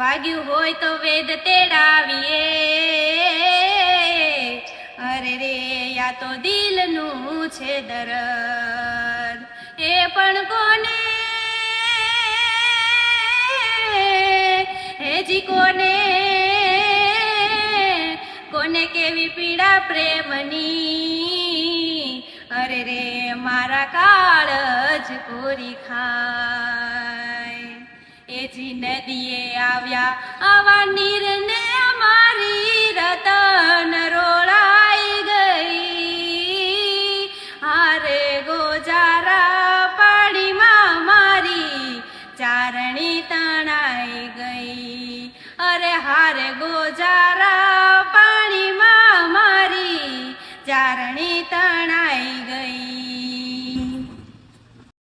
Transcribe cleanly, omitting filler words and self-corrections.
વાગ્યું હોય તો વેદ તેડાવીએ. અરે રે યા તો દિલનું છે દર્દ, એ પણ કોને હેજી કોને કોને કેવી પીડા પ્રેમની. અરે રે મારા કાળ જ કોરી ખાય. એ જી નદીએ આવ્યા આવા નીરને